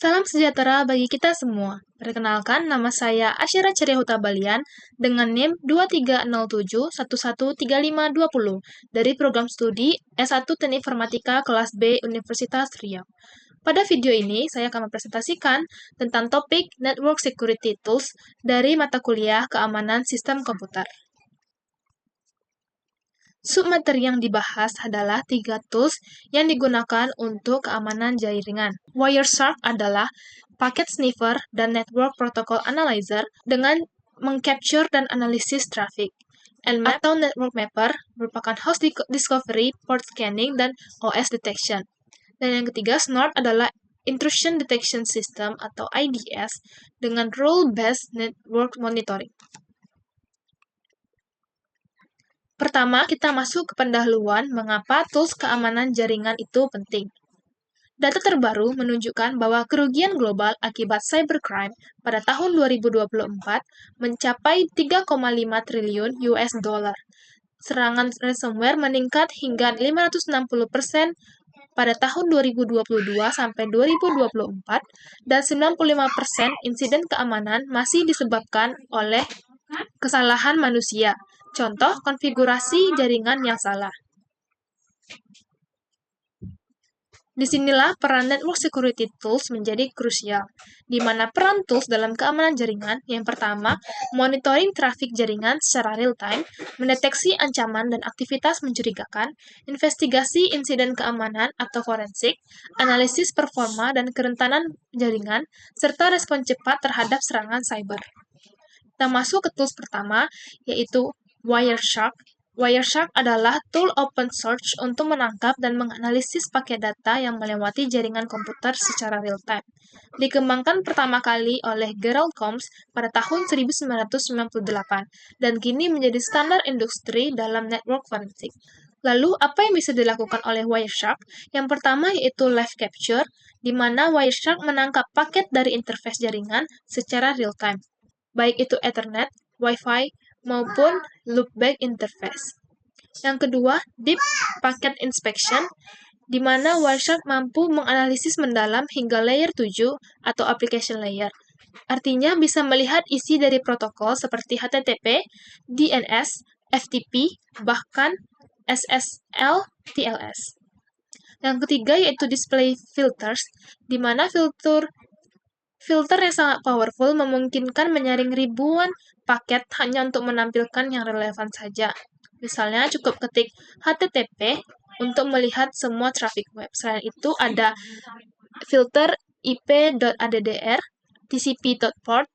Salam sejahtera bagi kita semua. Perkenalkan, nama saya Asyara Ceria Huta Balian dengan NIM 2307113520 dari program studi S1 Teknik Informatika kelas B Universitas Riau. Pada video ini, saya akan mempresentasikan tentang topik Network Security Tools dari mata kuliah Keamanan Sistem Komputer. Submateri yang dibahas adalah 3 tools yang digunakan untuk keamanan jaringan. Wireshark adalah packet sniffer dan network protocol analyzer dengan mengcapture dan analisis traffic. Nmap atau network mapper merupakan host discovery, port scanning, dan OS detection. Dan yang ketiga, Snort adalah intrusion detection system atau IDS dengan role-based network monitoring. Pertama, kita masuk ke pendahuluan mengapa tools keamanan jaringan itu penting. Data terbaru menunjukkan bahwa kerugian global akibat cybercrime pada tahun 2024 mencapai 3,5 triliun US dollar. Serangan ransomware meningkat hingga 560% pada tahun 2022 sampai 2024 dan 95% insiden keamanan masih disebabkan oleh kesalahan manusia. Contoh, konfigurasi jaringan yang salah. Disinilah peran Network Security Tools menjadi krusial, di mana peran tools dalam keamanan jaringan yang pertama, monitoring trafik jaringan secara real-time, mendeteksi ancaman dan aktivitas mencurigakan, investigasi insiden keamanan atau forensik, analisis performa dan kerentanan jaringan, serta respon cepat terhadap serangan cyber. Kita masuk ke tools pertama, yaitu Wireshark. Wireshark adalah tool open source untuk menangkap dan menganalisis paket data yang melewati jaringan komputer secara real-time. Dikembangkan pertama kali oleh Gerald Combs pada tahun 1998 dan kini menjadi standar industri dalam network forensik. Lalu, apa yang bisa dilakukan oleh Wireshark? Yang pertama yaitu live capture, di mana Wireshark menangkap paket dari interface jaringan secara real-time, baik itu Ethernet, Wi-Fi, maupun loopback interface. Yang kedua, Deep Packet Inspection, di mana Wireshark mampu menganalisis mendalam hingga layer 7 atau application layer. Artinya bisa melihat isi dari protokol seperti HTTP, DNS, FTP, bahkan SSL, TLS. Yang ketiga yaitu Display Filters, di mana filter yang sangat powerful memungkinkan menyaring ribuan paket hanya untuk menampilkan yang relevan saja. Misalnya cukup ketik HTTP untuk melihat semua traffic web. Selain itu ada filter IP.addr, TCP.port,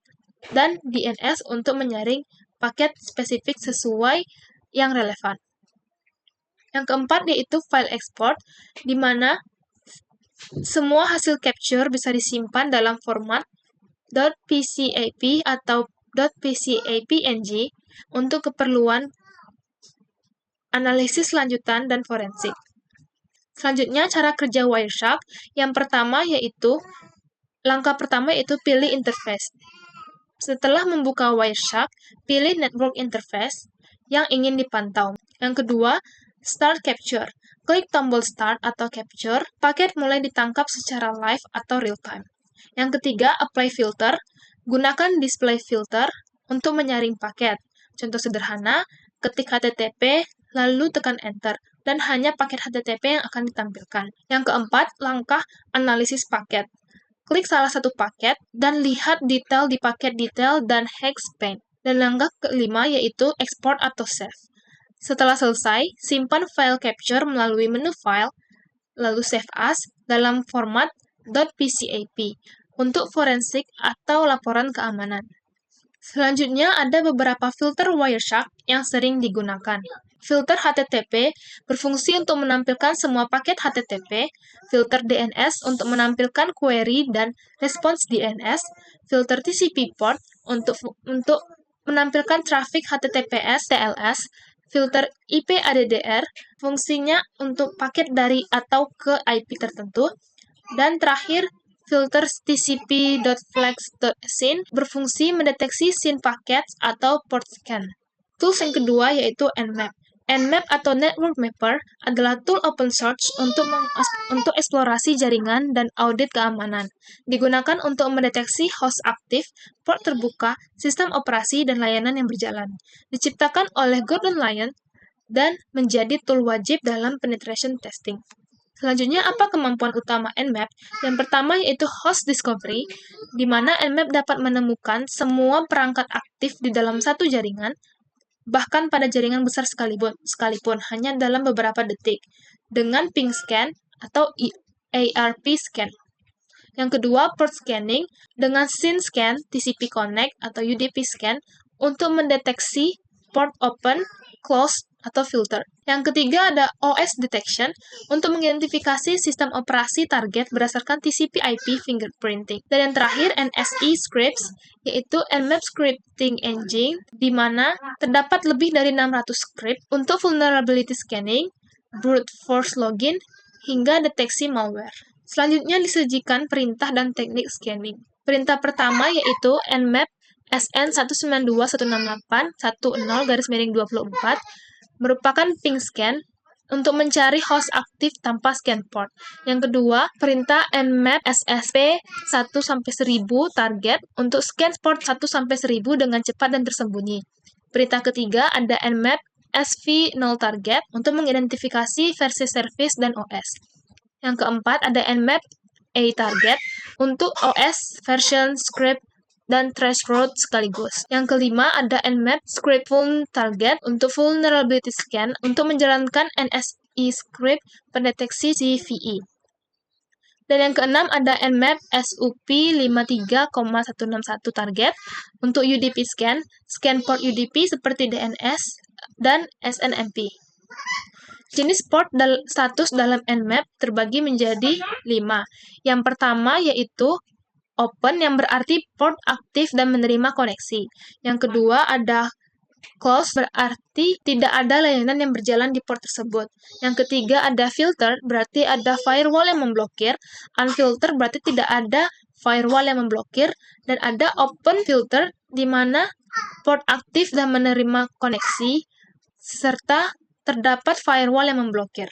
dan DNS untuk menyaring paket spesifik sesuai yang relevan. Yang keempat yaitu file export, di mana semua hasil capture bisa disimpan dalam format .pcap atau .pcapng untuk keperluan analisis lanjutan dan forensik. Selanjutnya, cara kerja Wireshark. Langkah pertama yaitu pilih interface. Setelah membuka Wireshark, pilih network interface yang ingin dipantau. Yang kedua, Start Capture. Klik tombol Start atau Capture, paket mulai ditangkap secara live atau real-time. Yang ketiga, Apply Filter. Gunakan Display Filter untuk menyaring paket. Contoh sederhana, ketik HTTP, lalu tekan Enter, dan hanya paket HTTP yang akan ditampilkan. Yang keempat, langkah analisis paket. Klik salah satu paket, dan lihat detail di paket detail dan hex pane. Dan langkah kelima yaitu Export atau Save. Setelah selesai, simpan file capture melalui menu File, lalu Save As dalam format .pcap untuk forensik atau laporan keamanan. Selanjutnya ada beberapa filter Wireshark yang sering digunakan. Filter HTTP berfungsi untuk menampilkan semua paket HTTP, filter DNS untuk menampilkan query dan respons DNS, filter TCP port untuk menampilkan traffic HTTPS, TLS, filter IP-addr fungsinya untuk paket dari atau ke IP tertentu, dan terakhir filter tcp.flags.syn berfungsi mendeteksi syn paket atau port scan. Tools yang kedua yaitu Nmap. Nmap atau Network Mapper adalah tool open source untuk eksplorasi jaringan dan audit keamanan. Digunakan untuk mendeteksi host aktif, port terbuka, sistem operasi, dan layanan yang berjalan. Diciptakan oleh Gordon Lyon dan menjadi tool wajib dalam penetration testing. Selanjutnya, apa kemampuan utama Nmap? Yang pertama yaitu host discovery, di mana Nmap dapat menemukan semua perangkat aktif di dalam satu jaringan, bahkan pada jaringan besar sekalipun hanya dalam beberapa detik, dengan ping scan atau ARP scan. Yang kedua, port scanning dengan scene scan, TCP connect atau UDP scan untuk mendeteksi port open, close, atau filter. Yang ketiga ada OS detection untuk mengidentifikasi sistem operasi target berdasarkan TCP/IP fingerprinting. Dan yang terakhir NSE scripts yaitu Nmap scripting engine di mana terdapat lebih dari 600 script untuk vulnerability scanning, brute force login, hingga deteksi malware. Selanjutnya disajikan perintah dan teknik scanning. Perintah pertama yaitu Nmap SN 192.168.10/24 merupakan ping scan untuk mencari host aktif tanpa scan port. Yang kedua, perintah Nmap SSP 1-1000 target untuk scan port 1-1000 dengan cepat dan tersembunyi. Perintah ketiga ada Nmap SV0 target untuk mengidentifikasi versi service dan OS. Yang keempat ada Nmap A target untuk OS version script dan threshold sekaligus. Yang kelima ada Nmap script target untuk vulnerability scan untuk menjalankan NSE script pendeteksi CVE. Dan yang keenam ada Nmap SUP 53,161 target untuk UDP scan port UDP seperti DNS dan SNMP. Jenis port status dalam Nmap terbagi menjadi 5. Yang pertama yaitu open yang berarti port aktif dan menerima koneksi. Yang kedua ada close berarti tidak ada layanan yang berjalan di port tersebut. Yang ketiga ada filter berarti ada firewall yang memblokir. Unfilter berarti tidak ada firewall yang memblokir. Dan ada open filter di mana port aktif dan menerima koneksi serta terdapat firewall yang memblokir.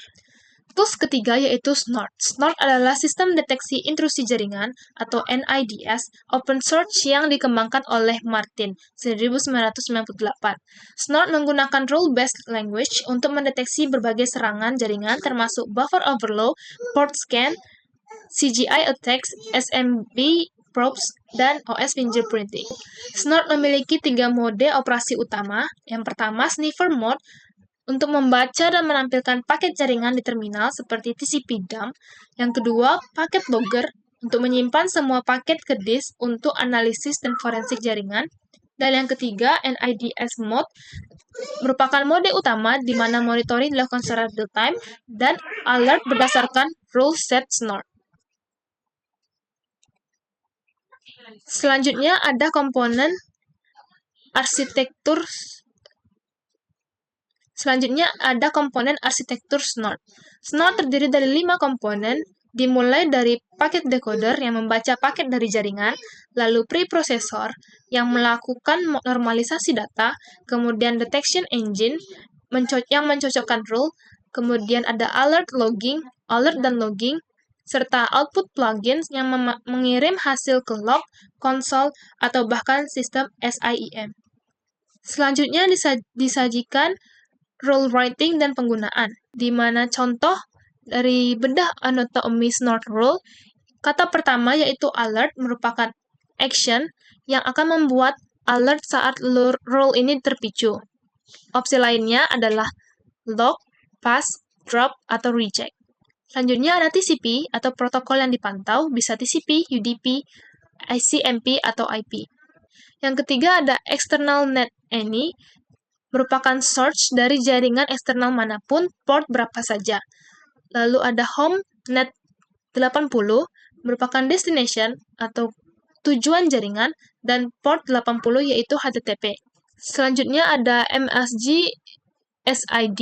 Tools ketiga yaitu Snort. Snort adalah sistem deteksi intrusi jaringan atau NIDS open source yang dikembangkan oleh Martin 1998. Snort menggunakan role-based language untuk mendeteksi berbagai serangan jaringan termasuk buffer overflow, port scan, CGI attacks, SMB probes, dan OS fingerprinting. Snort memiliki 3 mode operasi utama. Yang pertama sniffer mode untuk membaca dan menampilkan paket jaringan di terminal seperti TCP dump. Yang kedua, paket logger untuk menyimpan semua paket ke disk untuk analisis dan forensik jaringan. Dan yang ketiga, NIDS mode merupakan mode utama di mana monitoring dilakukan secara real time dan alert berdasarkan rule set Snort. Selanjutnya ada komponen arsitektur Snort. Snort terdiri dari 5 komponen, dimulai dari paket decoder yang membaca paket dari jaringan, lalu preprocessor yang melakukan normalisasi data, kemudian detection engine yang mencocokkan rule, kemudian ada alert dan logging, serta output plugins yang mengirim hasil ke log, konsol, atau bahkan sistem SIEM. Selanjutnya disajikan rule writing dan penggunaan, di mana contoh dari bedah anatomi Snort rule, kata pertama yaitu alert merupakan action yang akan membuat alert saat rule ini terpicu. Opsi lainnya adalah log, pass, drop, atau reject. Selanjutnya ada TCP atau protokol yang dipantau, bisa TCP, UDP, ICMP, atau IP. Yang ketiga ada external net any, merupakan source dari jaringan eksternal manapun, port berapa saja. Lalu ada home net 80, merupakan destination atau tujuan jaringan, dan port 80 yaitu HTTP. Selanjutnya ada MSG SID,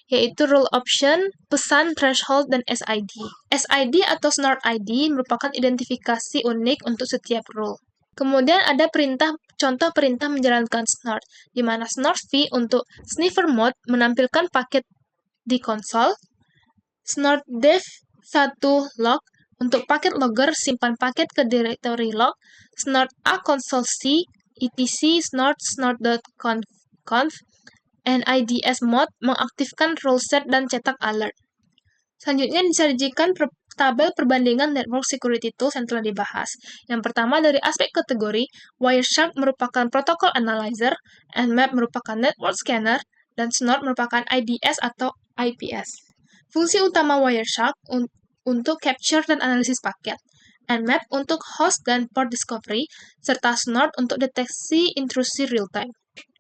yaitu rule option, pesan, threshold, dan SID. SID atau Snort ID merupakan identifikasi unik untuk setiap rule. Kemudian ada perintah contoh perintah menjalankan snort, di mana snort v untuk sniffer mode menampilkan paket di konsol, snort dev 1 log untuk paket logger simpan paket ke directory log, snort a console c etc snort.conf, NIDS mode mengaktifkan rule set dan cetak alert. Selanjutnya disajikan tabel perbandingan network security tools yang telah dibahas. Yang pertama dari aspek kategori, Wireshark merupakan protokol analyzer, Nmap merupakan network scanner, dan Snort merupakan IDS atau IPS. Fungsi utama Wireshark untuk capture dan analisis paket, Nmap untuk host dan port discovery, serta Snort untuk deteksi intrusi real-time.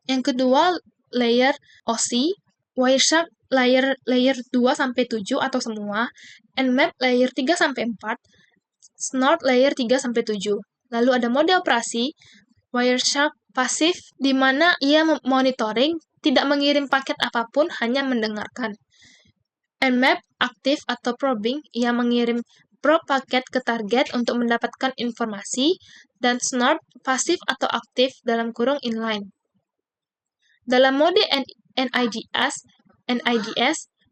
Yang kedua, layer OC, Wireshark layer 2-7 atau semua, Nmap layer 3-4, Snort layer 3-7. Lalu ada mode operasi, Wireshark pasif, di mana ia monitoring, tidak mengirim paket apapun, hanya mendengarkan. Nmap aktif atau probing, ia mengirim probe paket ke target untuk mendapatkan informasi, dan Snort pasif atau aktif dalam kurung inline. Dalam mode NIDS,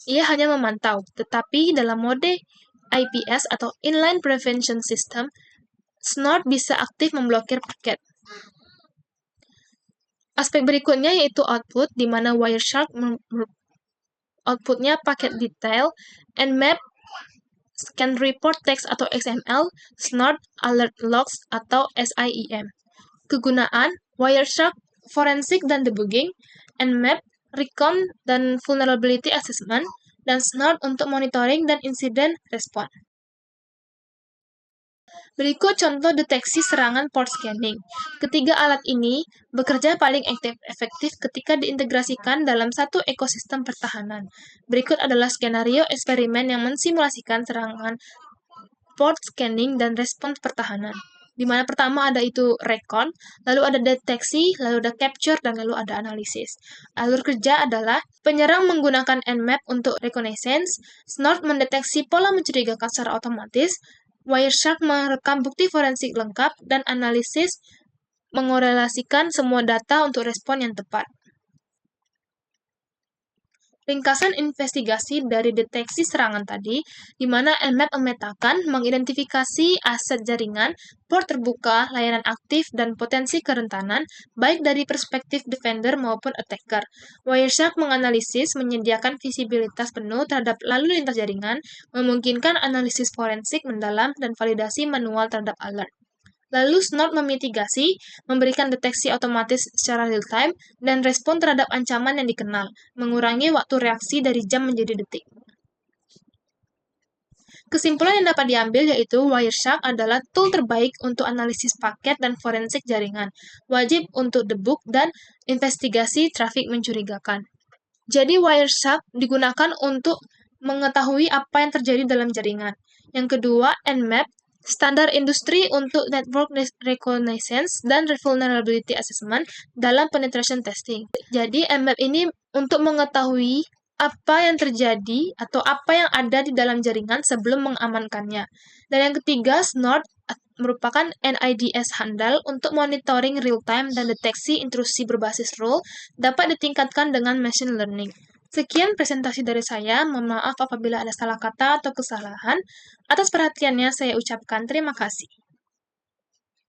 ia hanya memantau, tetapi dalam mode IPS atau Inline Prevention System, Snort bisa aktif memblokir paket. Aspek berikutnya yaitu output, di mana Wireshark outputnya paket detail, Nmap scan report text atau XML, Snort alert logs atau SIEM. Kegunaan Wireshark forensik dan debugging, Nmap recon dan vulnerability assessment, dan Snort untuk monitoring dan incident response. Berikut contoh deteksi serangan port scanning. Ketiga alat ini bekerja paling efektif ketika diintegrasikan dalam satu ekosistem pertahanan. Berikut adalah skenario eksperimen yang mensimulasikan serangan port scanning dan respons pertahanan, di mana pertama ada itu recon, lalu ada deteksi, lalu ada capture, dan lalu ada analisis. Alur kerja adalah penyerang menggunakan Nmap untuk reconnaissance, Snort mendeteksi pola mencurigakan secara otomatis, Wireshark merekam bukti forensik lengkap, dan analisis mengorelasikan semua data untuk respon yang tepat. Ringkasan investigasi dari deteksi serangan tadi, di mana Nmap memetakan, mengidentifikasi aset jaringan, port terbuka, layanan aktif, dan potensi kerentanan, baik dari perspektif defender maupun attacker. Wireshark menganalisis, menyediakan visibilitas penuh terhadap lalu lintas jaringan, memungkinkan analisis forensik mendalam, dan validasi manual terhadap alert. Lalu Snort memitigasi, memberikan deteksi otomatis secara real-time, dan respon terhadap ancaman yang dikenal, mengurangi waktu reaksi dari jam menjadi detik. Kesimpulan yang dapat diambil yaitu Wireshark adalah tool terbaik untuk analisis paket dan forensik jaringan, wajib untuk debug dan investigasi trafik mencurigakan. Jadi Wireshark digunakan untuk mengetahui apa yang terjadi dalam jaringan. Yang kedua, Nmap, standar industri untuk network reconnaissance dan vulnerability assessment dalam penetration testing. Jadi Nmap ini untuk mengetahui apa yang terjadi atau apa yang ada di dalam jaringan sebelum mengamankannya. Dan yang ketiga, Snort merupakan NIDS handal untuk monitoring real-time dan deteksi intrusi berbasis rule dapat ditingkatkan dengan machine learning. Sekian presentasi dari saya, mohon maaf apabila ada salah kata atau kesalahan. Atas perhatiannya saya ucapkan terima kasih.